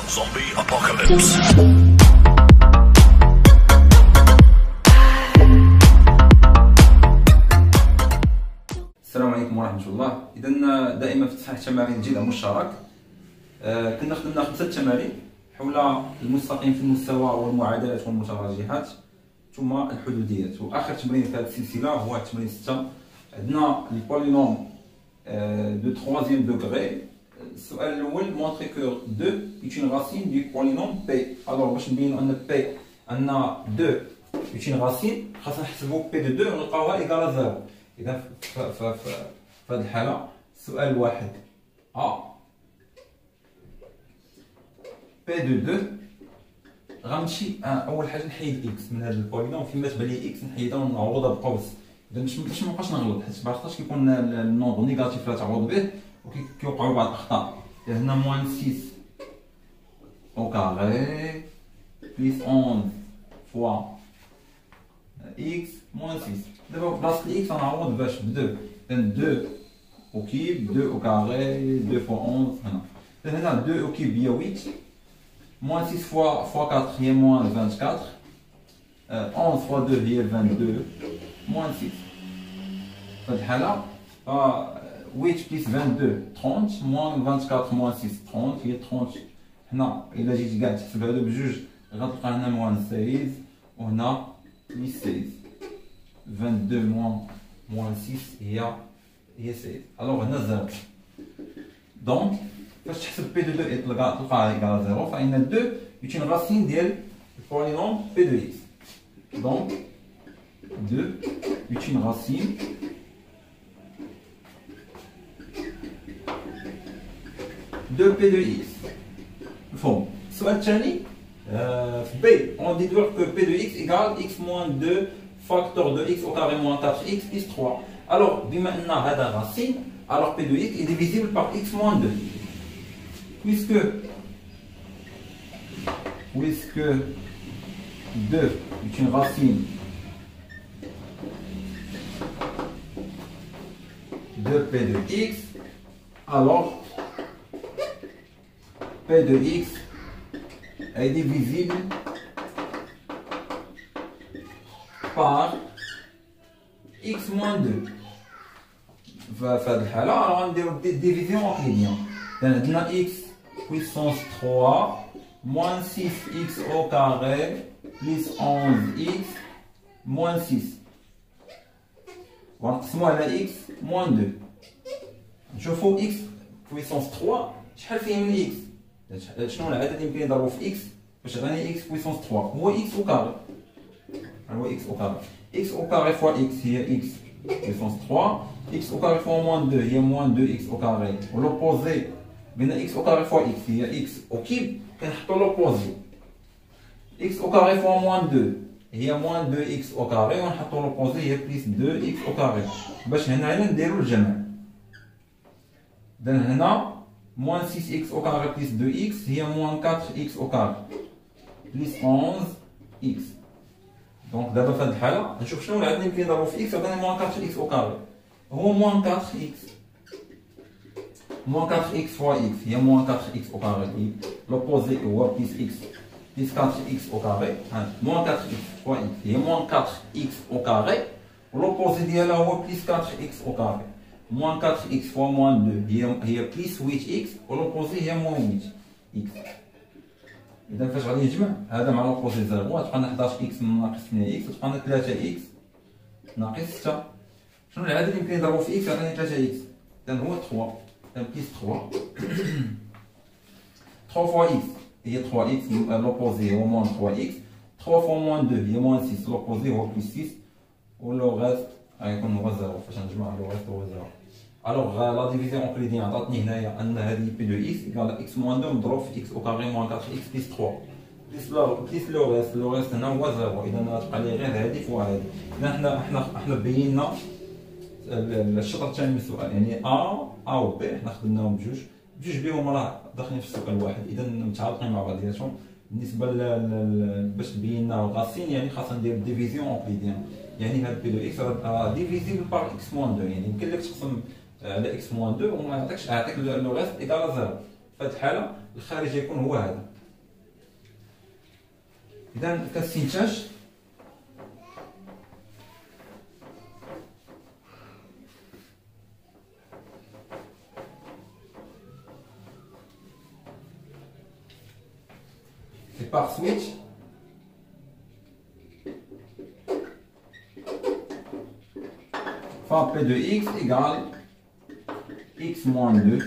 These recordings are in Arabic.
Zombie apocalypse. السلام عليكم ورحمة الله. إذا دائما في تصحيح تمارين جديدة مشترك. كنا خدمنا 5 تمارين حول المستقيم في المستوى والمعادلات والمتراجحات ثم الحدوديات، وآخر تمرين في هذه السلسلة هو التمرين 6. عندنا البولينوم دو 3e degré. السؤال الأول montrer que 2 est une racine du polynôme P. Alors باش نبينو أن P أن 2 est une racine خاصنا نحسبو P de 2 ونلقاوها إيكال 0. إذا في هذه الحالة السؤال الواحد A P de 2 غنمشي أول حاجة نحيد إكس من هذا البولينوم. فيما تبان لي إكس نحيدها ونعوضها بقوس باش مابقاش نغلط، حيت باغاش كيكون النومبر نيجاتيف لا تعوض به وكيوقعوا بعض الأخطاء. هنا موان 6 au carré plus 11 fois x moins 6. دابا بلاصة الإكس غنعوض باش ب 2. إذا 2 au cube 2 au carré 2 fois 11 هنا. هنا 2 au cube هي 8 moins 6 fois 4 هي moins 24 11 fois 2 هي 22 moins 6. في هذه الحالة 8 plus 22 30 moins 24 moins 6 30 هي 30. هنا إلا جيتي كاع تحسب هادو بجوج غتلقى هنا moins 16 وهنا plus 16. 22 moins 6 هي 16. ألوغ هنا 0. دونك فاش تحسب بي دو 2 تلقاها إيكال 0، فإن 2 est une racine ديال البولينوم بي دو إكس. دونك 2 est une racine de P de X. مفهوم. السؤال الثاني في B on déduit que P de X égale X moins 2 facteur de X au carré moins 4X plus 3. Alors بما أن هذا racine alors P de X est divisible par X moins 2 puisque 2 est une racine de P de X, alors P de X est divisible par X moins 2. في هذه الحالة غنديرو ديفيزيون أوكليديان. عندنا X puissance 3 moins 6X au carré plus 11X moins 6 ونقسمو على X moins 2. نشوفو X puissance 3 شحال فيه من X. شنو العدد اللي يمكن يضربو في X باش يعطيني X puissance 3؟ هو X au carré. هو X au carré. X au carré fois X هي X puissance 3. X au carré fois moins 2 هي moins 2X au carré. والopposé قلنا X au carré fois X هي X au cube. كنحطو l'opposé. X au carré fois moins 2 هي moins 2X au carré ونحطو l'opposé هي plus 2X au carré باش هنا نديرو الجمع. إذا هنا moins 6X au carré plus 2X هي moins 4X au carré plus 11X. دونك دابا في هذه الحالة نشوف شنو العدد اللي يمكن يضربو في X يعطيني moins 4X au carré. هو moins 4X. moins 4X fois X هي moins 4X au carré. L'opposé هو plus X plus 4X au carré. Moins 4X fois X هي moins 4X au carré. L'opposé ديالها هو plus 4X au carré. Moins 4X fois moins 2 هي plus 8X والopposé هي moins 8X. إذا فاش غادي نجمع هذا مع l'opposé 0 غتبقى لنا 11X ناقص 2X وتبقى لنا 3X ناقص 6. شنو العدد اللي يمكن يضربو في X يعطيني 3X؟ إذا هو 3. إذا بليس 3 3 fois X هي 3X l'opposé هو moins 3X. 3 fois moins 2 هي moins 6 l'opposé هو plus 6 ولو غاست غيكون هو 0. فاش نجمع لو غاست هو 0. الوغ لا ديفيزيون اوكليديان عطاتني هنايا ان هذه بي دو اكس ايكال اكس موان 2 مضروب في اكس او كاري موان 4 اكس بليس 3 بليس لو غاست هنا هو 0. اذا غتبقى لي غير هذه فوا هذه. اذا حنا بينا الشطر الثاني من السؤال يعني ا و بي حنا خدمناهم بجوج بهم راه داخلين في السؤال الواحد. اذا متعلقين مع بعضياتهم. بالنسبه باش تبينا الغاسين يعني خاصنا ندير ديفيزيون اوكليديان. يعني هاد بي دو اكس راه ديفيزيبل بار اكس موان 2. يعني يمكن لك تقسم على اكس موان 2 وما يعطيكش لو ريست ايكال 0. في هذه الحاله الخارج يكون هو هذا. إذا كاستنتاج et par switch fa P de x égale x moins 2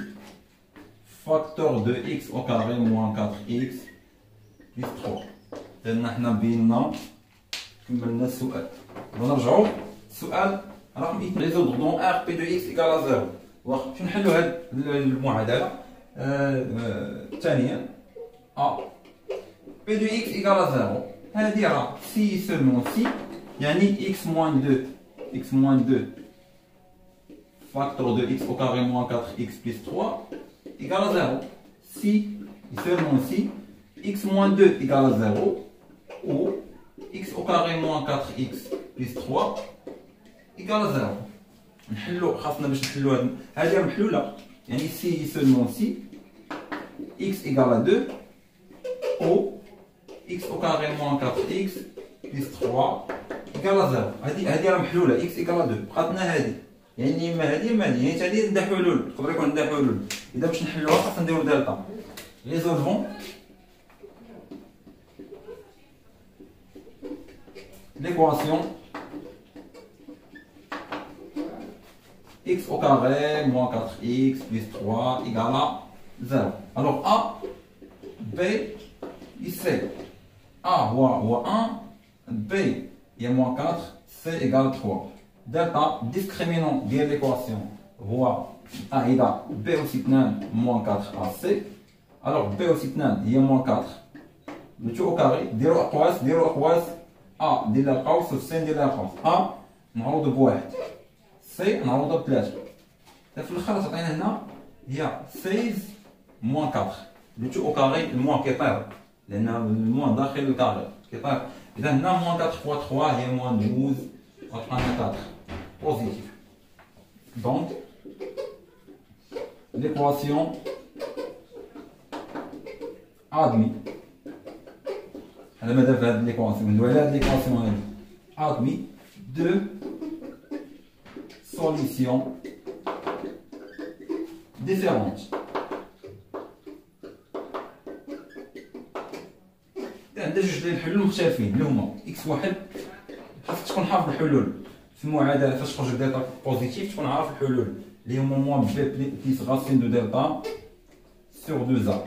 facteur de x au carré moins 4x plus 3. لأن حنا بينا كملنا السؤال. ونرجعوا السؤال رقم 2 résoudre dans R P de x égale à 0. واخا شنو نحلوا هاد المعادلة ثانيا A P de x égale à 0. هذه راه si seulement si يعني x moins 2 facteur de x au carré moins 4x plus 3 égale à 0. Si seulement si x moins 2 égale à 0 ou x au carré moins 4x plus 3 égale à 0. نحلو خاصنا باش نحلو هذه محلولة يعني si seulement si x égale à 2 ou x au carré moins 4x plus 3 égale à 0. هذه راه محلولة x égale à 2 بقاتنا هذه يعني اما هذه اما هذه يعني هذه عندها حلول تقدر يكون عندها حلول. إذا باش نحلوها خاصنا نديرو دلتا ريزولفون l'équation x au carré moins 4x plus 3 égale à 0. Alors A, B et C. A هو 1, B est moins 4, C égale 3. Delta discriminant de l'équation هو A إذا B أس 2 moins 4 à C. Alors B أس 2 هي moins 4. Le tout au carré ديروا أقواس A دير لها قوس و C ندير لها قوس. A نعوض بواحد C نعوض بثلاثة. في الآخر تعطينا هنا هي 16 moins 4. Le tout au carré الموان كيطير لأن الموان داخل الكاري كيطير. إذا هنا moins 4 fois 3 هي moins 12 وتعطينا 4 positif. Donc l'équation A demi على مدى في هذه ليكواسيون ندوي على هذه ليكواسيون هذه admis deux solutions différentes. عندنا جوج ديال الحلول مختلفين اللي هما اكس واحد خاصك تكون حافظ الحلول في المعادله فاش تخرج دلتا بوزيتيف تكون عارف الحلول اللي هما موان بي بليس غاسين دو دلتا سور 2 ا.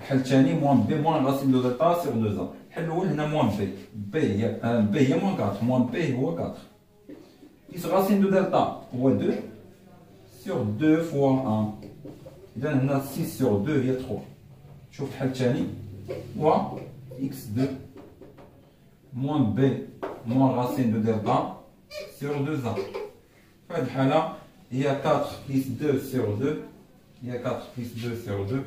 الحل الثاني موان بي موان غاسين دو دلتا سور 2 ا. الحل الاول هنا موان بي هي موان 4 موان بي هو 4 بليس غاسين دو دلتا هو 2 سور 2 فوا 1. اذا هنا 6 سور 2 هي 3. شوف الحل الثاني هو x2 moins b moins racine de delta sur 2a. في هذه الحالة هي 4 plus 2 sur 2 هي 4 plus 2 sur 2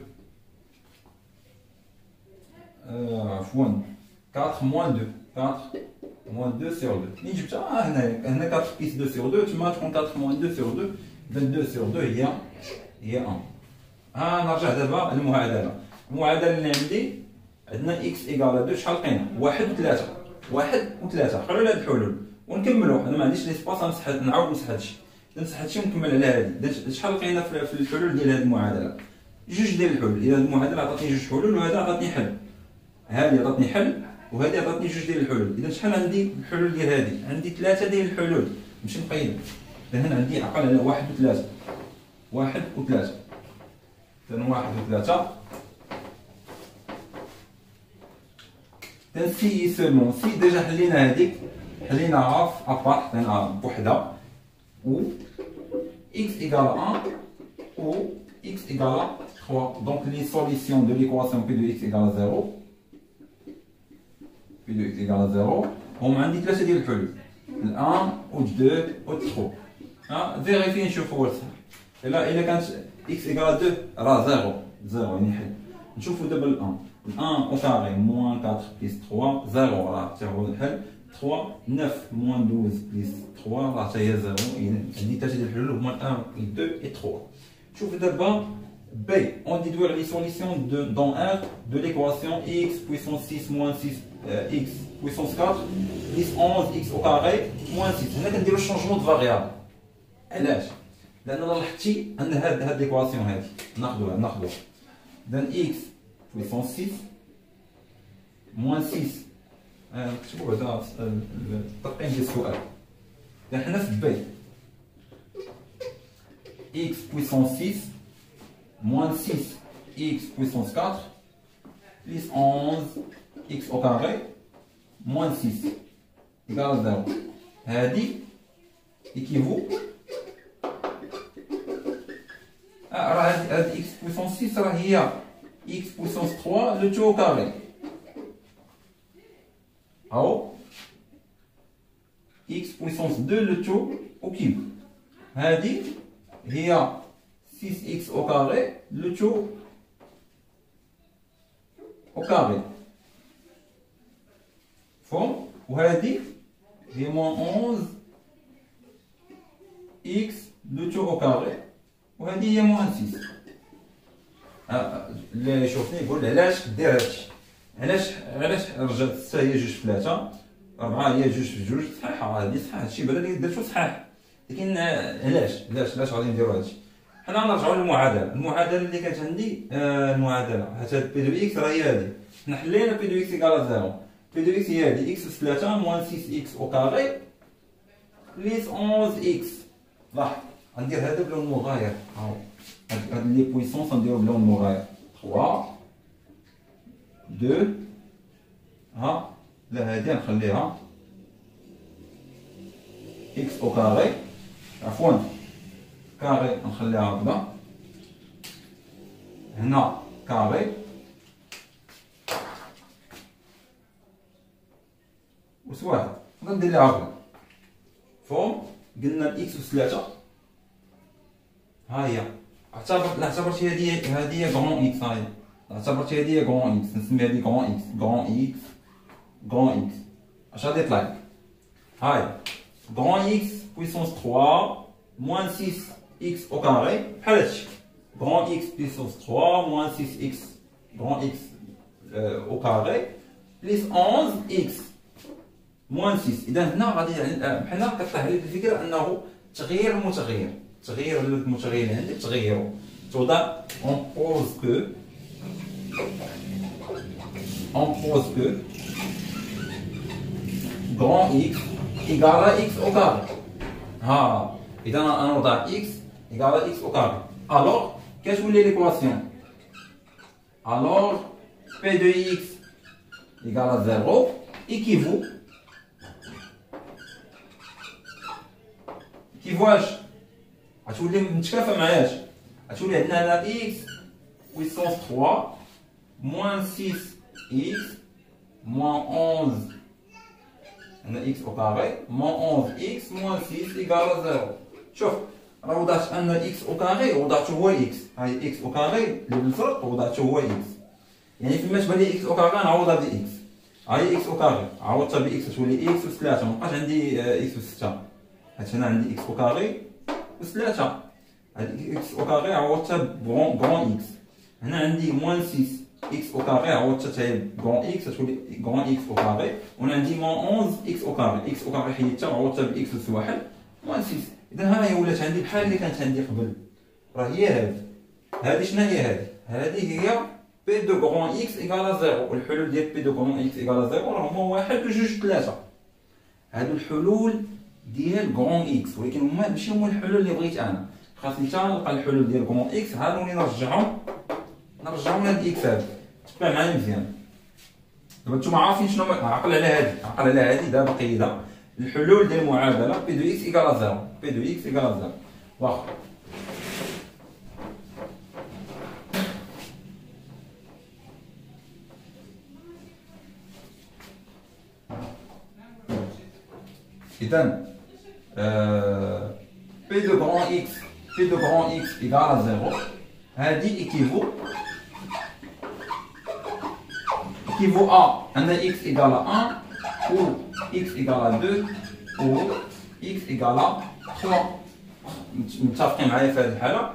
عفوا 4 moins 2 4 moins 2 sur 2. ملي جبتها هنا 4 plus 2 sur 2 تما تكون 4 moins 2 sur 2 22 sur 2 هي 1. نرجع دابا للمعادلة. المعادلة اللي عندي عندنا اكس ايكال 2 شحال لقينا 1 و 3 قرروا هاد الحلول ونكملوا. انا ما عنديش ليسباس نمسح نعاود نمسح هادشي نمسح هادشي ونكمل على هادي. شحال لقينا في الحلول ديال هاد المعادله جوج ديال الحلول. اذا المعادله عطاتني جوج حلول وهذا عطاتني حل. هذه عطاتني حل وهذه عطاتني جوج ديال الحلول. اذا شحال عندي الحلول ديال هذه؟ عندي 3 ديال الحلول نمشي نقيد. اذا هنا عندي عقل على 1 و 3 1 و 3 اذا 1 و 3 سي سولمون سي ديجا حلينا هذيك حليناها في ابار حطيناها بوحدها و x égale 1 ou x égale 3. Donc les solutions de l'équation P de x égale 0 P de x égale 0 هما عندي ثلاثة ديال الحلول 1 و 2 و 3. فيريفي نشوفوا واش صح. الا كانت x égale 2 راه 0 يعني حل. نشوفوا دابا ال 1 1 au carré moins 4 plus 3 0 راه حتى هو الحل. 3 9 moins 12 plus 3 راه حتى هي 0. عندي ثلاثة ديال الحلول هما 1 2 و 3. شوف دابا B, on déduit les solutions dans R de l'équation x puissance 6 moins 6 x puissance 4 plus 11 x au carré moins 6. هنا كنديروا الشونجمون دو فاريابل. علاش؟ لأن لاحظتي أن هاد ليكواسيون هادي ناخذوها. إذا x puissance 6 moins 6 نكتبوا بعدا الترقيم ديال السؤال. إذا حنا في B x puissance 6 moins 6 x puissance 4 plus 11 x au carré moins 6 égale 0. هذه équivaut هذه x puissance 6 راه هي x puissance 3 le tout au carré. أو x puissance 2 le tout au cube. هذه هي 6x au carré le tout au carré. فهم؟ وهذه هي moins 11 x le tout au carré وهذه هي moins 6. اللي شوفني يقول علاش دير هادشي، علاش رجعت 6 هي 2 في 3 4 هي 2 في 2 صحيحه. هذه صحيحه، هادشي بان لي درتو صحيح، لكن علاش غادي نديرو هادشي؟ حنا نرجعو للمعادله اللي كانت عندي. المعادله هاد بي دو اكس راه هي هادي، حنا حلينا بي دو اكس ايكال 0. بي دو اكس هي هادي اكس في 3 موان 6 اكس او كاري بليس 11 اكس. لاحظ غندير هذا بلون مغاير، هاد لي بويسونس غنديرو بلون مغاير 3 2 ها. لا هادي نخليها اكس او كاري، عفوا كاري نخليها هكذا، هنا كاري وس واحد غندير ليها هكذا. فهم؟ قلنا الاكس أس 3 ها هي، اعتبرتي هذه كرون اكس، ها هي اعتبرتي هذه كرون اكس، نسمي هذه كرون اكس اش غادي يطلع لك؟ هاي كرون اكس بويسونس 3 موان 6 اكس او كاري بحال هادشي، كرون اكس بويسونس 3 موان 6 اكس كرون اكس او كاري بليس 11 اكس موان 6. اذا هنا غادي بحال كطيح لي الفكره انه تغيير المتغير، تغيير المتغير اللي عندك تغيرو توضع اون بوز كو كرون اكس ايكال اكس او كاري. ها اذا انا نوضع اكس ايكال اكس او كاري، الوغ كتولي ليكواسيون الوغ بي دو اكس ايكال 0 ايكيفو واش غتولي متكافئه مع اش؟ غتولي عندنا هنا اكس بويسونس 3 موان 6 اكس موان 11 هنا اكس او كاري موان 11 اكس موان 6 ايكال 0. شوف راه وضعت ان اكس او كاري وضعته هو اكس، هاي اكس او كاري اللي بالفرق وضعته هو اكس، يعني فيما تبان لي اكس او كاري نعوضها ب اكس. هاي اكس او كاري عوضتها ب اكس تولي اكس أس 3، مابقاش عندي اكس أس 6، حيت هنا عندي اكس او كاري أس 3. هاد اكس او كاري عوضتها بكرون اكس، هنا عندي موان 6 اكس او كاري عوضتها حتى هي بكرون اكس تولي كرون اكس او كاري، وهنا عندي موان 11 اكس او كاري، اكس او كاري حيدتها وعوضتها باكس أس 1 موان 6. اذا ها هي ولات عندي بحال اللي كانت عندي قبل، راه هي هادي شنو هي؟ هادي هي بي دو كرون اكس ايكال 0، والحلول ديال بي دو كرون اكس ايكال 0 راه هما 1 و 2 3. هادو الحلول ديال كرون اكس، ولكن هما ماشي هما الحلول اللي بغيت انا، خاصني حتى نلقى الحلول ديال كرون اكس عاد نولي نرجعهم لهاد اكس هادي. تبع معايا مزيان دابا نتوما عارفين شنو عقل على هادي دابا قيدها الحلول ديال المعادله بي دو اكس ايكال 0، بي دو اكس ايكال 0. واخا إذن بي دو كرون إكس إيكال 0 هادي إيكيفو أ أن إكس إيكال 1 و إكس إيكال 2 و إكس إيكال 3. متفقين معايا في هذه الحالة؟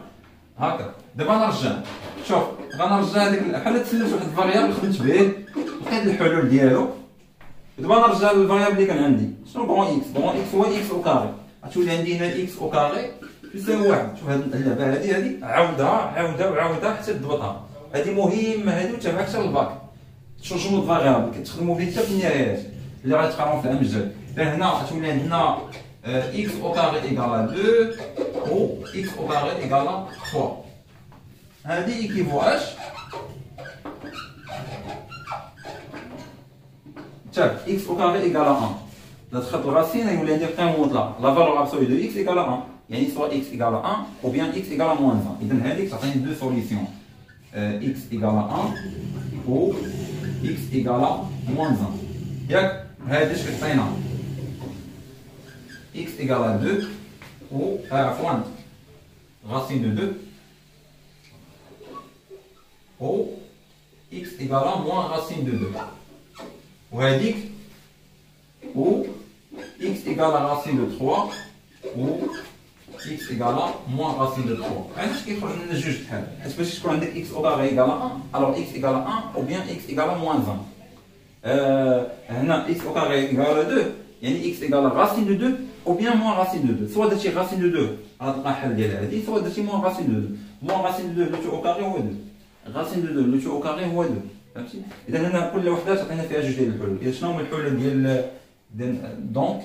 هكا دابا نرجع، شوف غنرجع هذيك بحال تسلمت واحد الفاريابل خدمت به لقيت الحلول ديالو. دابا نرجع للفاريابل اللي كان عندي، شنو بغون اكس؟ بغون اكس هو اكس او كاري، غتولي عندي هنا اكس او كاري يساوي واحد. شوف هاد اللعبه هادي عاودها وعاودها حتى تضبطها، هادي مهمه هادي وتابعها حتى للباك. تشوجو الفاريابل كتخدموا به حتى في النهايات اللي غتقراو في العام الجاي. هنا تولي عندنا x au carré égale à 2 ou x au carré égale à 3. هذه équivaut اش؟ تاك x au carré égale à 1. إذا دخلت الراسين يولي عندي قيمة مطلقة. La valeur absolue de x égale à 1. يعني soit x égale à 1 ou bien x égale à moins 1. إذا هذيك تعطيني deux solutions. x égale à 1 ou x égale à moins 1. ياك هذه اش كتعطينا؟ x égale à 2 ou racine de 2 ou x égale à moins racine de 2 ou ou x égale à racine de 3 ou x égale à moins racine de 3. علاش كيخرج لنا جوج بحال حيت باش تكون عندك x au carré égale à 1 alors x égale à 1 ou bien x égale à moins 1. هنا x au carré égale à 2 يعني x égale à racine de 2 ou bien moins racine de 2. soit درتي racine de 2 غتلقى الحل ديالها هذه، soit درتي moins racine de 2. moins racine de 2 لو تو au carré هو 2. racine de 2 لو تو au carré هو 2. فهمتي؟ اذا هنا كل وحده تعطينا فيها جوج ديال الحلول. اذا شنو هما الحلول ديال دونك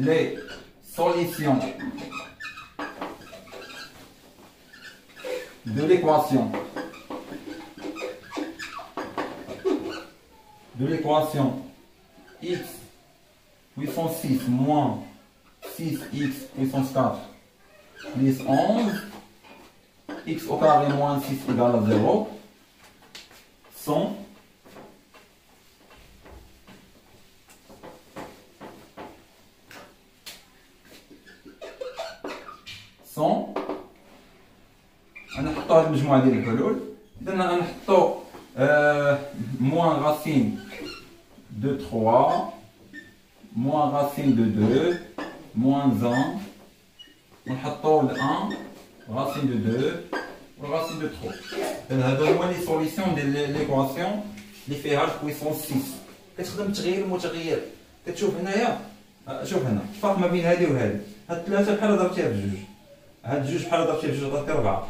les solutions de l'équation x puissance 6 moins 6x puissance 4 plus 11 x au carré moins 6 égale à 0 sont انا نحطوا هذه المجموعه ديال الحلول. اذا انا نحطوا moins racine de 3 moins racine de 2 moins 1 ونحطوا ل 1 racine de 2 و racine de 3. اذا هادو هما لي سوليسيون ديال ليكواسيون اللي فيها البويسونس 6. كتخدم تغيير المتغير. كتشوف هنايا، شوف هنا الفرق ما بين هذه وهذه، هاد الثلاثه بحال ضربتيها بجوج، هاد الجوج بحال ضربتيها بجوج عطاتك 4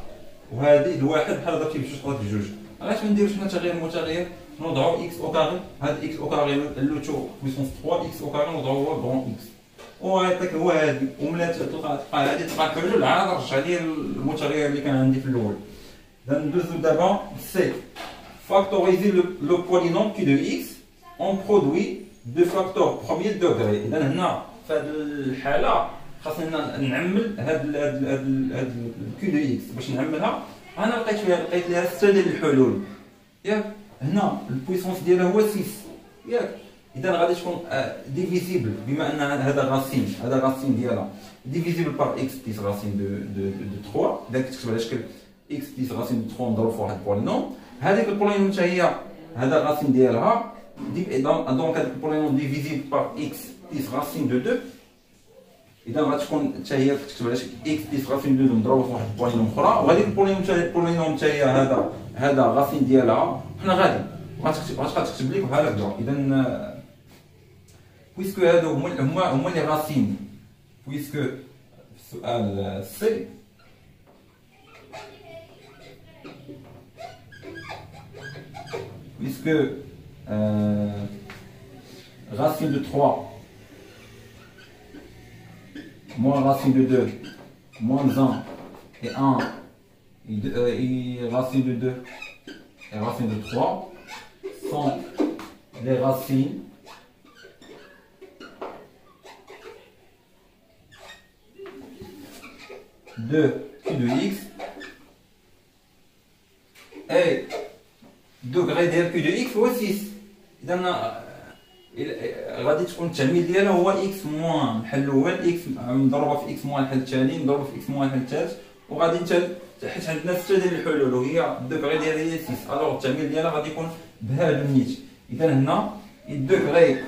وهذه الواحد بحال ضربتي بجوج عطاتك بجوج. علاش ما نديروش هنا تغيير متغير نوضعوا اكس او كاري، هاد اكس او كاري لو تو بويسونس 3 اكس او كاري نوضعوا هو بون اكس وغيعطيك هو هادي وملي تلقى هادي تلقى الحلول عاد رجع لي المتغير اللي كان عندي في الاول. اذا ندوزو دابا سي فاكتوريزي لو بولينوم كي دو اكس اون برودوي دو فاكتور بروميير دوغري. اذا هنا في هذه الحاله خاصنا نعمل هاد الكي دو اكس. باش نعملها انا لقيت لها 6 ديال الحلول ياك. هنا البويسونس ديالها هو 6 ياك. اذا غادي تكون ديفيزيبل بما ان هذا الراسين ديالها ديفيزيبل بار اكس بلس راسين دو 3. اذا كتكتب على شكل اكس بلس راسين دو 3 نضرب في واحد البولينوم. هذيك البولينوم حتى هي هذا الراسين ديالها دونك هذاك البولينوم ديفيزيبل بار اكس بلس راسين دو 2. اذا غتكون حتى هي كتكتب على شكل اكس بلس راسين دو 2 مضروبه في واحد البولينوم اخرى. وهذيك البولينوم حتى هي هذا راسين ديالها حنا غادي غتبقى تكتب لك بحال هكا. اذا بويسكو هادو هما لي راسين، بويسكو في السؤال سي بويسكو racine de 3 moins racine de 2 moins 1 et 1 et racine de 2 et racine de 3 sont les racines de q de x et degré ديال q de x هو 6. اذا غادي تكون التعميل ديالها هو اكس موان الحل الاول اكس مضروبه في اكس موان الحل الثاني مضروبه في اكس موان الحل الثالث وغادي حيت عندنا 6 ديال الحلول وهي الدوغري ديالها هي 6. الوغ التعميل ديالها غادي يكون بهذا النيت. اذا هنا الدوغري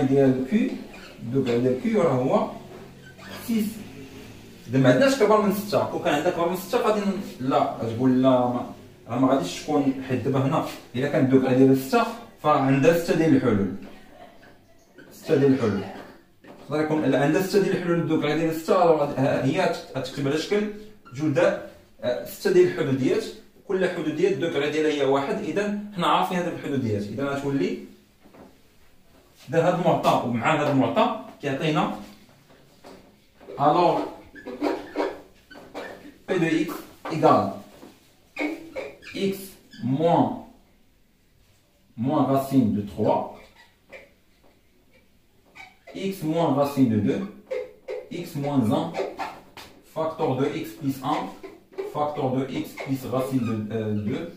ديال كيو راه هو 6 اذا ما عندناش كبر من 6. كون كان عندك كبر من 6 غادي لا تقول لا ما غاديش تكون، حيت دابا هنا الا كان الدوكري ديال 6 فعندها 6 ديال الحلول. 6 ديال الحلول يقدر يكون عندها 6 ديال الحلول. الدوكري ديال 6 هي تكتب على شكل جداء 6 ديال الحدوديات، كل حدوديه الدوكري ديالها هي واحد. اذا حنا عارفين هذه الحدوديات، اذا غتولي دار هذا المعطى ومع هذا المعطى كيعطينا الوغ P de x égale x moins racine de 3, x moins racine de 2, x moins 1, facteur de x plus 1, facteur de x plus racine de 2,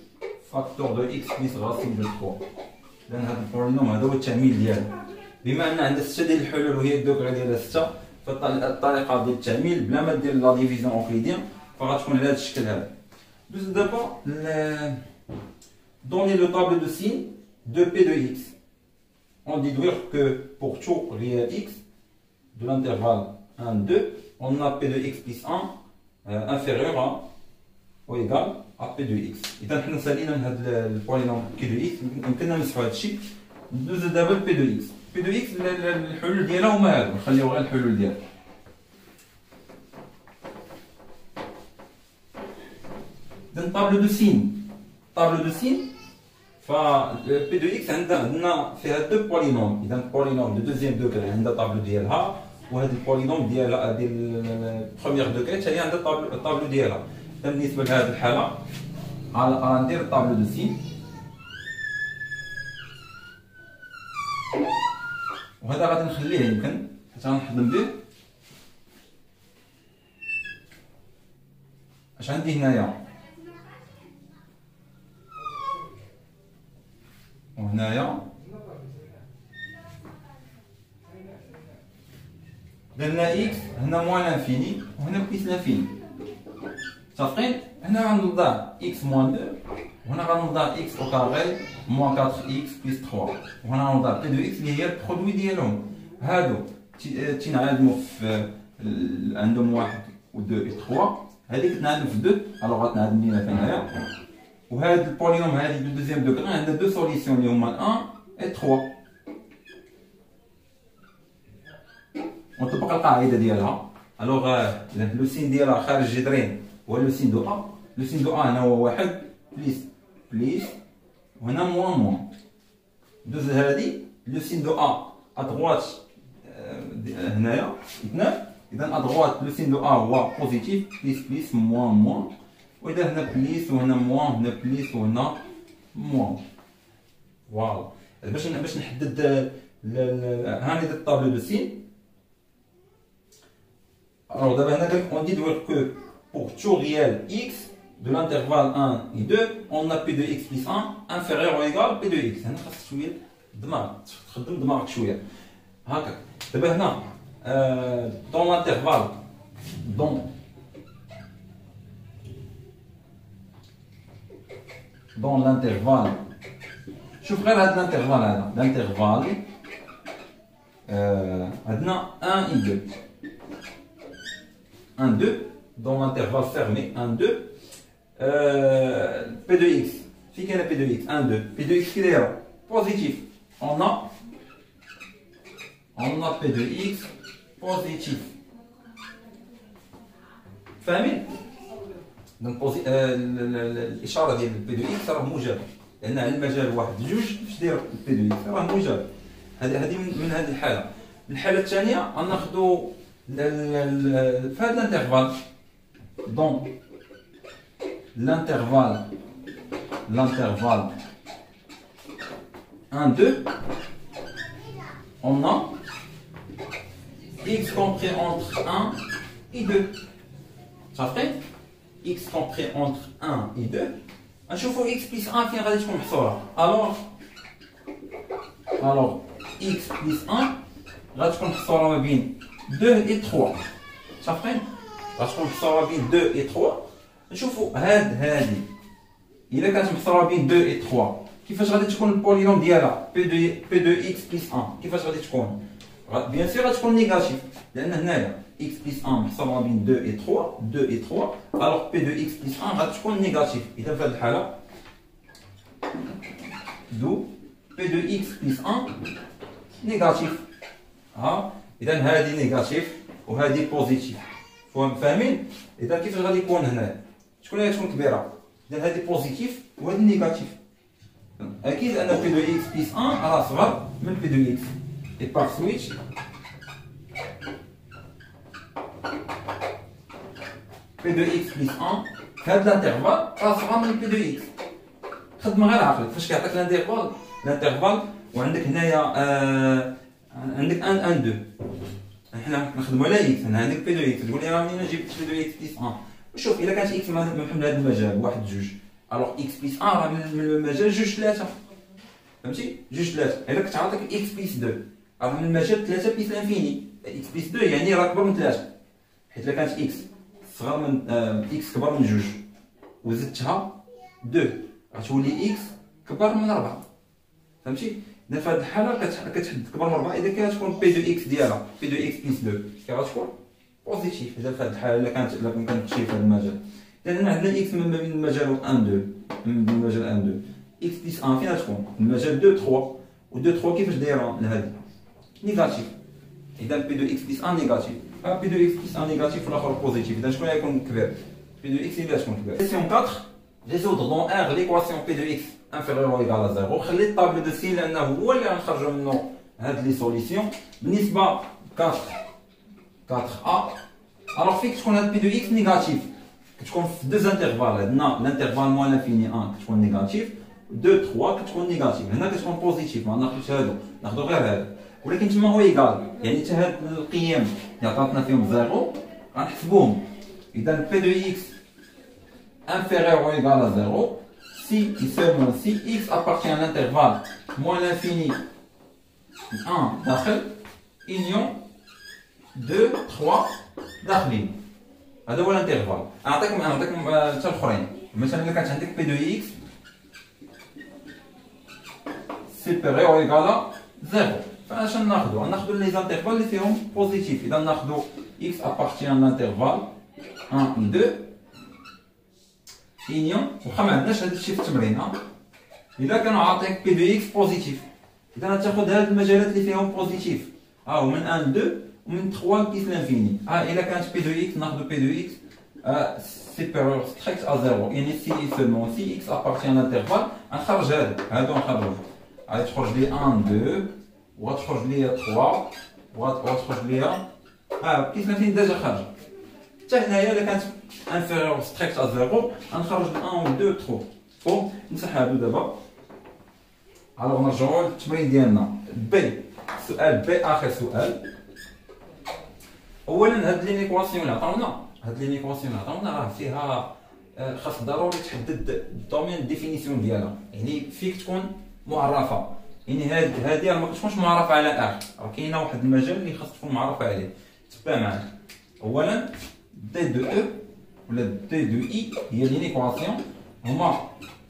facteur de x plus racine de 3. لأن هذا البولينوم هذا هو التعميل ديالو. بما أن عندنا 6 ديال الحلول وهي الدوكري ديالها 6، فالطريقة ديال التعميل بلا ما دير لا ديفيزيون أوكليديان فغتكون على هذا الشكل هذا. دوز دابا donner le tableau de signes de P de x. On déduire que pour tout réel x de l'intervalle 1, 2, on a P de x plus 1 inférieur à ou égal à P de x. إذا حنا سالينا من هذا البولينوم P de x يمكننا نمسحوا هذا الشيء. ندوز دابا P de x. P de x الحلول ديالها هما هادو، نخليو غير الحلول ديالها. إذا طابلو دو سين، طابلو دو سين P de x عندنا فيها دو بولينوم. إذا البولينوم دو دوزيام دوغري عندها طابلو ديالها، وهاد البولينوم ديال بروميير دوغري حتى هي عندها الطابلو ديالها. إذا بالنسبة لهاد الحالة غندير الطابلو دو سين، وهذا غادي نخليه يمكن حتى غنخدم به. اش عندي هنايا وهنايا؟ درنا اكس هنا موان لانفيني وهنا بليس لانفيني، متفقين؟ هنا غنوضع اكس موان 2 وهنا غنوضع اكس او كاري موان 4 اكس بليس 3 وهنا غنوضع بي دو اكس اللي هي البرودوي ديالهم. هادو تينعدمو في عندهم 1 و 2 و 3، هذيك تنعدم في 2 الوغ غتنعدم لينا في هنايا. وهاد البولينوم هادي دو دوزيام دوغري عندها دو سوليسيون اللي هما 1 و 3. ونطبق القاعده ديالها. الوغ لو سين ديالها خارج الجذرين هو لو سين دو ا. لو سين دو ا هنا هو 1 بليس بليس وهنا موان موان. دوز هادي لو سين دو ا ادغوات هنايا 2. اذا ادغوات لو سين دو ا هو بوزيتيف بليس بليس موان موان، واذا هنا بليس وهنا موان هنا بليس وهنا موان. فوالا باش نحدد هاني الطابلو دو سين. Alors d'abord on dit que pour tout réel x de l'intervalle 1 et 2 on a p de x plus 1 inférieur ou égal p de x. هنا خاصك شويه دماغ تخدم دماغك شويه هكا. دابا هنا dans l'intervalle dans l'intervalle شوف غير هاد الانترفال هذا الانترفال عندنا 1 et 2 1, 2, dans l'intervalle fermé, 1, 2, P de x, si quel est P de x, 1, 2, P de x qui est là, positif, on a P de x positif. فاهمين؟ دونك الاشاره ديال P de x راه موجب، لان على المجال 1 2 باش دير P de x راه موجب. هذه من هذه الحاله. الحاله الثانيه غناخذوا في هذا الانترفال دونك l'intervalle 1 2 on a x compris entre 1 et 2. صافي x compris entre 1 et 2 نشوفوا x plus 1 فين غادي تكون محصوره. alors x plus 1 غادي تكون محصوره ما بين 2 et 3. صافين غتكون محصوره بين 2 et 3. نشوفوا هادي الا كانت محصوره بين 2 et 3 كيفاش غادي تكون البولينوم ديالها P de x plus 1 كيفاش غادي تكون؟ بيان سور غتكون نيجاتيف، لان هنايا x plus 1 محصورة بين 2 et 3 alors p de x plus 1 غادي تكون نيجاتيف. إذا في هذه الحالة دو p de x plus 1 نيجاتيف. ها إذا هذه نيجاتيف وهذه بوزيتيف. فاهمين؟ إذا كيفاش غادي يكون هنا؟ شكون اللي غتكون كبيرة؟ إذا هذه بوزيتيف وهذه نيجاتيف. أكيد أن p de x plus 1 راه صغر من p de x. Et par switch p de x plus 1 في هذا الانترفال راه صغر من p de x. خدم غير عقلك فاش كيعطيك الانترفال وعندك هنايا عندك 1 1 2 حنا كنخدموا على x. هنا عندك p de x تقول لي راه منين جبت p de x plus 1. شوف الا كانت x محمل هذا المجال 1 2 الوغ x plus 1 راه من المجال 2 3 فهمتي 2 3. الا كنت عاطيك x plus 2 راه من المجال 3 بليس لانفيني. x بليس 2 يعني راه كبر من 3 حيت الا كانت x صغر من x كبر من 2 وزدتها 2 غتولي x كبر من 4 فهمتي. اذا في هذه الحاله كتحد كبر من 4 اذا كانت تكون بي دو اكس ديالها بي دو اكس بلس 2 غتكون بوزيتيف. اذا في هذه الحاله الا كانت شي في هذا المجال اذا هنا عندنا اكس من بين المجال 1 2 من المجال 1 2 اكس بلس 1 فين غتكون المجال 2 3 و 2 3 كيفاش دايره لهذه نيجاتيف. اذا بي دو اكس بلس 1 نيجاتيف بي دو اكس بلس 1 نيجاتيف والاخر بوزيتيف. اذا شكون غيكون كبير بي دو اكس اللي غتكون كبير. كيسيون 4 résoudre dans R l'équation P de x inférieure ou égale à 0. خلي الطابلو دو سي لانه هو اللي غنخرجوا منه هاد لي سوليسيون. بالنسبه 4 4a الوغ فيك تكون هاد P de x نيجاتيف كتكون في دو انترفال. عندنا الانترفال موان لانفيني 1 كتكون نيجاتيف 2 3 كتكون نيجاتيف. هنا كتكون بوزيتيف ما ناخذوش هادو ناخذو غير هذا ولكن تما هو ايكال يعني حتى هاد القيم اللي عطاتنا فيهم 0 غنحسبوهم. اذا P de x inférieur ou égal à 0 si et seulement si x appartient à l'intervalle moins l'infini 1 داخل union 2 3 داخلين. هذا هو الانترفال. نعطيكم حتى الاخرين مثلا الا كانت عندك بي دو اكس supérieur ou égal à 0 فاش ناخذوا لي زانترفال اللي فيهم بوزيتيف. اذا ناخذوا x appartient à l'intervalle 1 2 union واخا ما عندناش هذا الشيء في التمرين. الا كانوا عاطينك بي دو اكس بوزيتيف اذا غتاخذ هاد المجالات اللي فيهم بوزيتيف من 1 2 ومن 3 بليس لانفيني. الا كانت بي دو اكس ناخذ بي دو اكس supérieur strict à 0 يعني سي seulement si x appartient à l'intervalle غنخرج هادو نخرجو غادي تخرج لي 1 2 وغتخرج لي 3 وغتخرج لي بليس لانفيني ديجا خارجه. حتى هنايا الا كانت inférieur strict à 0 غنخرج 1 و 2 3 فوق نمسح هادو دابا. الوغ نرجعو للتمرين ديالنا بي. سؤال بي اخر سؤال. اولا هاد لينيكواسيون اللي عطاونا راه فيها خاص ضروري تحدد الدومين ديفينيسيون ديالها يعني فيك تكون معرفه. يعني هادي راه ما كتكونش معرفه على ار راه كاينه واحد المجال اللي خاص تكون معرفه عليه. تبع معايا اولا دي دو او ولا دي دو اي هي لينيكواسيون هما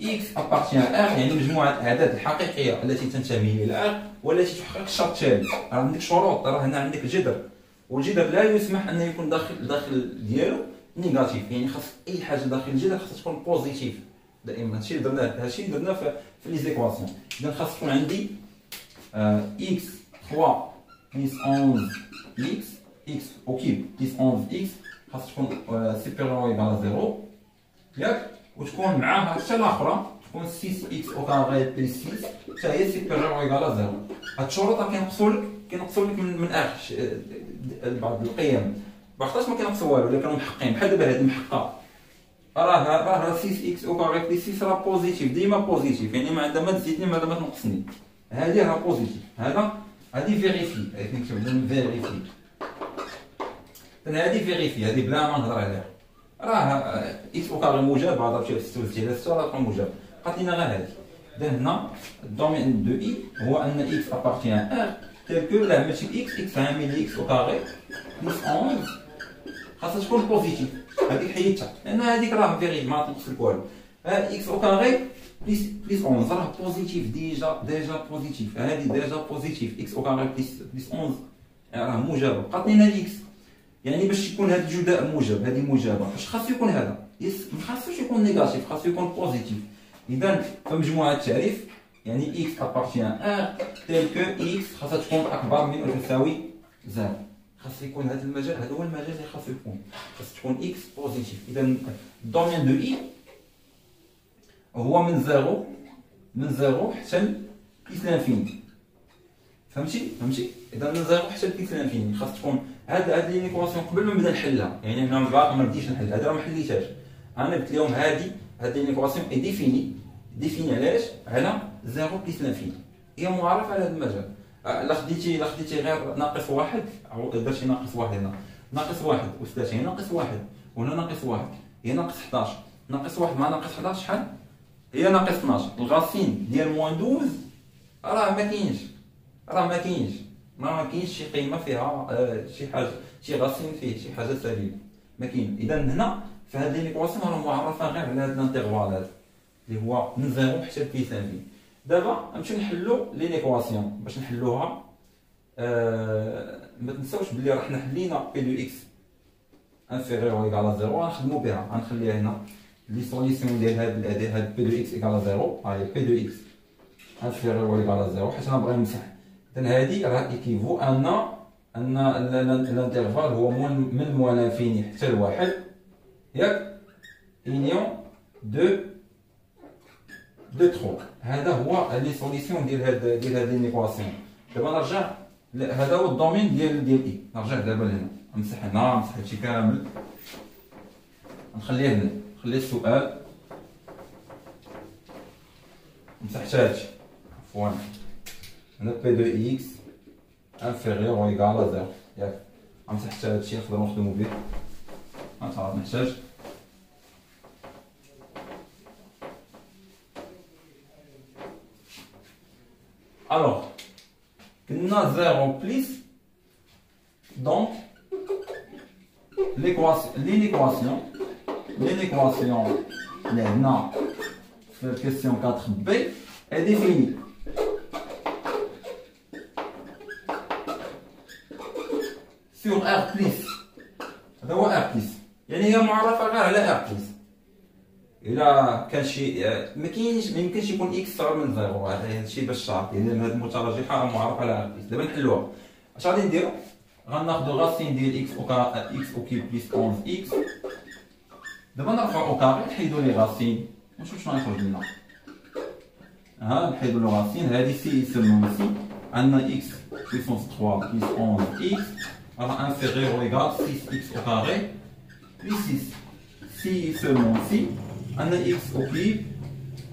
x ابارتيان ار يعني مجموعه الاعداد الحقيقيه التي تنتمي الى ار والتي تحقق الشرط التالي. راه عندك شروط راه هنا عندك الجذر والجذر لا يسمح ان يكون داخل ديالو نيجاتيف يعني خاص اي حاجه داخل الجذر خاصها تكون بوزيتيف دائما. هادشي اللي درناه في لي زيكواسيون. اذا خاص تكون عندي x 3 بلس 11 x اوكي بلس 11 x خاص تكون supérieur ou égal à 0 ياك وتكون معاها حتى الاخرى تكون 6x او كاري بلس 6 حتى هي supérieur ou égal à 0. هاد الشروط راه كينقصوا لك من اخ بعض القيم باخطاش ما كينقصوا والو الا كانوا محقين بحال دابا هذه محقه راه 6x او كاري بلس 6 راه بوزيتيف ديما بوزيتيف يعني ما عندها ما تزيدني ما تنقصني. هذه راه بوزيتيف هذه فيريفي نكتب لهم فيريفي. هذه فيريفي هذه بلا ما نهضر عليها راه اكس او كاري موجب هذا مشى 6 على 6 راه تكون موجب بقات لينا غير هذه. اذا هنا الدومين دو اي هو ان اكس ابارتيان ار تيل كو لا ماشي اكس عامل اكس او كاري بلس 11 خاصها تكون بوزيتيف. هذيك حيدتها لان هذيك راه فيري ما تنقص لك والو. اكس او كاري بلس 11 راه بوزيتيف ديجا بوزيتيف. هذه ديجا بوزيتيف اكس او كاري بلس 11 راه موجب بقات لينا الاكس. يعني باش يكون هذا الجداء موجب، هذه موجبه، واش خاصو يكون هذا؟ ما خاصوش يكون نيجاتيف، خاصو يكون بوزيتيف. اذا فمجموعه التعريف يعني x ابارتيان 1 تيل كو x خاصها تكون اكبر من او تساوي 0. خاص يكون هذا المجال، هذا هو المجال اللي خاصو يكون، خاص تكون x بوزيتيف. اذا الدومين دو اي هو من 0 حتى بليس لانفيني. فهمتي؟ اذا من 0 حتى بليس لانفيني خاص تكون هاد لينيكواسيون قبل ما نبدا نحلها. يعني انا باقي ما بديتش نحل، هذا ما حليتهاش، انا قلت لهم هاد لينيكواسيون اي ديفيني علاش؟ على 0 بليس لانفيني، هي معرفه على هذا المجال. لا خديتي غير ناقص واحد، درتي ناقص واحد هنا، ناقص واحد و3 هنا، ناقص واحد وهنا، ناقص واحد هي ناقص 11، ناقص واحد مع ناقص 11 شحال؟ هي ناقص 12. الغاسين ديال موان 12 راه ما كاينش شي قيمه فيها شي حاجه، شي غاسين فيه شي حاجه سالبه، ما كاين. اذا هنا في هذه ليكواسيون راه معرفه غير على هذا الانترفال هذا اللي هو من 0 حتى بليس لانفيني. دابا نمشيو نحلو لي ليكواسيون. باش نحلوها ما تنساوش بلي راه حنا حلينا بي دو اكس انفيريور او ايكال 0، غنخدمو بها، غنخليها هنا لي سوليسيون ديال هاد بي دو اكس ايكال 0. ها هي بي دو اكس انفيريور او ايكال 0 حيت انا باغي نمسح. اذا هادي راه ايكيفو ان الانترفال هو من موان انفيني حتى لواحد، ياك اونيون دو ترو. هذا هو لي سوليسيون ديال هاد لينيكواسيون. دابا نرجع، هذا هو الدومين ديال اي. نرجع دابا لهنا، نمسح هنا، نمسح هادشي كامل، نخليه هنا، نخلي السؤال، مسحت هادشي عفوا هنا بي دو اكس انفيريور او ايكال 0، ياك غنمسح حتى هادشي نقدرو نخدمو به، غنتعرف نحتاج. Alors, قلنا 0 بليس، donc l'équation اللي هنا في الكيسيون 4 بي est définie sur R بليس. هذا هو R بليس، يعني هي معرفة غير على R بليس. إلا كان شي ما يمكنش يكون إكس صغر من 0، هذا الشيء باش تعرف، يعني هاد المترجحة راه معرفة على R بليس. دابا نحلوها، اش غادي نديرو؟ غناخدو غاسين ديال إكس أو كيب بليس 11 إكس. دابا نرفعو أو كاري، نحيدو لي غاسين، نشوف شنو غيخرج لنا. ها نحيدو لي غاسين، هادي سي سيرمون سي، عندنا إكس بويسونس 3 بليس 11 إكس راه انفيريور أو إيكال 6 إكس أو كاري بليس 6. سي سيرمون سي عندنا إكس أو كيب،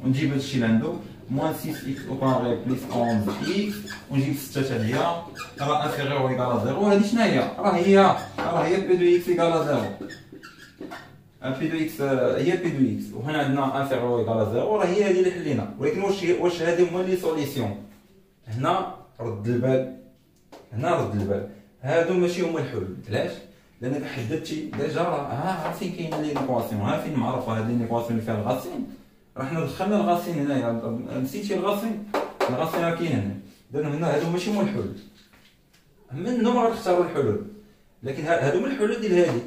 ونجيب هادشي اللي عندو موان 6 إكس أو كاري بليس 11 إكس، ونجيب 6 حتى هي راه انفيريور أو إيكال 0. هادي شناهي؟ راه هي بي دو إكس إيكال 0. بي دو إكس هي بي دو إكس، وهنا عندنا انفيريور أو إيكال 0، راه هي هادي اللي حلينا. ولكن واش هادي هما لي سوليسيون؟ هنا رد البال، هادو ماشي هما الحلول. علاش؟ لانك حددتي ديجا راه فين كاين لي ليكواسيون، ها فين معرفه هاد لي ليكواسيون اللي فيها الغاسين. راه حنا دخلنا الغاسين هنايا، نسيتي الغاسين راه كاين هنا. اذا هنا هادو ماشي هما الحلول، منهم غنختاروا الحلول، لكن هادو من الحلول ديال هادي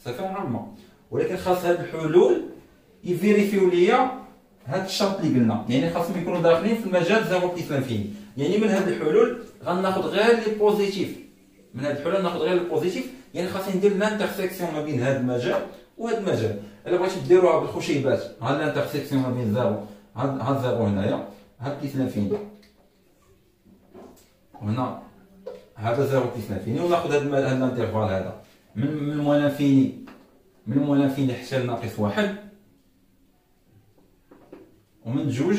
صافي نورمال. ولكن خاص هاد الحلول يفيريفيو ليا هاد الشرط اللي قلنا، يعني خاصهم يكونوا داخلين في المجال 0 بليس لانفيني. يعني من هاد الحلول غناخذ غير لي بوزيتيف، يعني خاصني ندير لانترسيكسيون ما بين هذا المجال وهذا المجال. الا بغيتي ديروها بالخشيبات، ها لانترسيكسيون ما بين 0 هاد 0 هنايا، هاد بليس لانفيني، وهنا هذا 0 بليس لانفيني، وناخذ هاد الانترفال هذا من موان لانفيني حتى لناقص واحد، ومن 2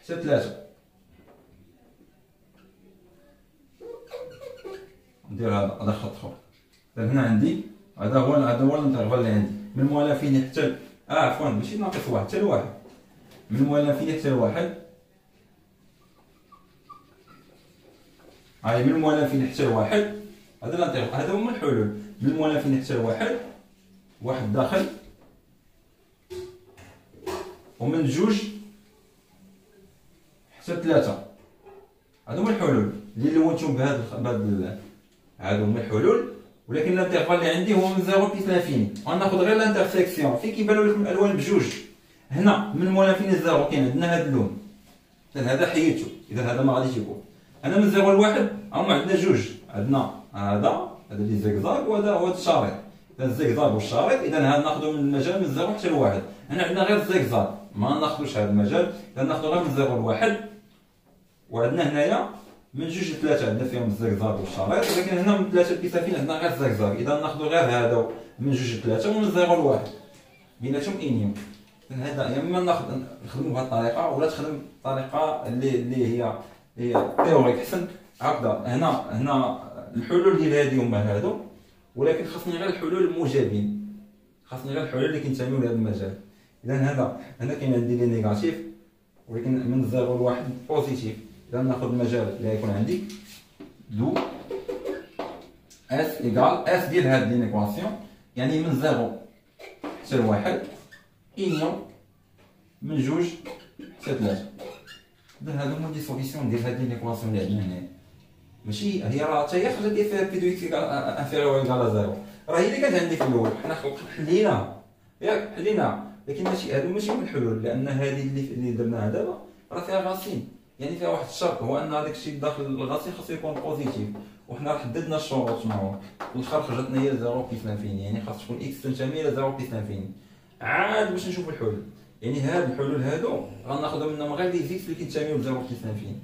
حتى 3. ندير هذا خط اخر. هنا عندي هذا هو الانترفال اللي عندي من موان لانفيني حتى عفوا ماشي ناقص واحد حتى لواحد، من موان لانفيني حتى لواحد. هاي من موان لانفيني حتى لواحد، هذا الانترفال، هذا هما الحلول. من موان لانفيني حتى لواحد، واحد داخل، ومن 2 حتى 3. هادو هما الحلول اللي لونتهم بهاد هادو هما الحلول ولكن الانترفال اللي عندي هو من 0 بلس لانفيني. غناخذ غير الانترسيكسيون فين كيبانوا لكم الالوان بجوج. هنا من مول لانفيني 0 كاين عندنا هذا اللون، اذا هذا حيدته، اذا هذا ما غاديش يكون. هنا من 0 ل 1 هما عندنا جوج، عندنا هذا اللي زيكزاك وهذا هو الشريط. اذا الزيكزاك والشريط اذا هذا ناخذوا من المجال من 0 حتى ل 1. هنا عندنا غير الزيكزاك ما ناخذوش هذا المجال، اذا ناخذوا غير من 0 ل 1. وعندنا هنايا من 2 ل 3 عندنا فيهم الزيكزاك والشريط، ولكن هنا من 3 لبيسافين عندنا غير الزيكزاك. اذا ناخذوا غير هذا من 2 ل 3 ومن 0 ل 1 بيناتهم انيوم. هذا يا اما نخدموا بهذه الطريقه ولا تخدم الطريقه اللي هي تيوريك احسن هكذا. هنا الحلول ديال هذه هما هادو، ولكن خاصني غير الحلول الموجبين، خاصني غير الحلول اللي كينتميو لهذا المجال. اذا هنا كاين عندي لي نيجاتيف، ولكن من 0 ل 1 بوزيتيف. اذا ناخذ المجال اللي غيكون عندي دو اس ايكال اس ديال هاد لينيكواسيون، يعني من 0 حتى ل 1 انيون من 2 حتى 3. اذا هادو هما لي سوليسيون ديال هاد لينيكواسيون اللي عندنا هنا. ماشي هي راه حتى هي خرجت لي فيها بي دو اكس انفيريور ايكال 0، راه هي اللي كانت عندي في الاول. حنا حليناها ياك حليناها، لكن هادو ماشي من الحلول، لان هذه اللي درناها دابا راه فيها غاسين، يعني فيها واحد الشرط هو ان هذاك الشيء داخل الغاسين خاصو يكون بوزيتيف. وحنا راه حددنا الشروط شنو هو. الاخر خرجت لنا هي 0 بلس لانفيني، يعني خاص تكون اكس تنتمي ل 0 بلس لانفيني. عاد باش نشوفوا الحلول، يعني هاد الحلول هادو غناخذوا منهم غير لي زيكس اللي كينتميو ل 0 بلس لانفيني.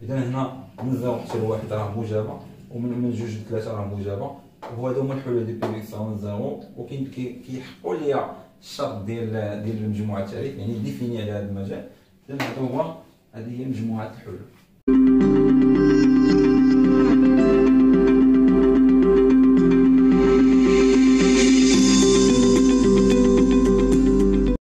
اذا هنا من 0 حتى ل 1 راه موجبه، ومن 2 ل 3 راه موجبه، وهادو هما الحلول ديال بي اكس من 0. وكاين كيحققوا لي الشرط ديال المجموعه التعريف، يعني ديفيني على هذا المجال. اذا هادو هما هذه هي مجموعه الحلول.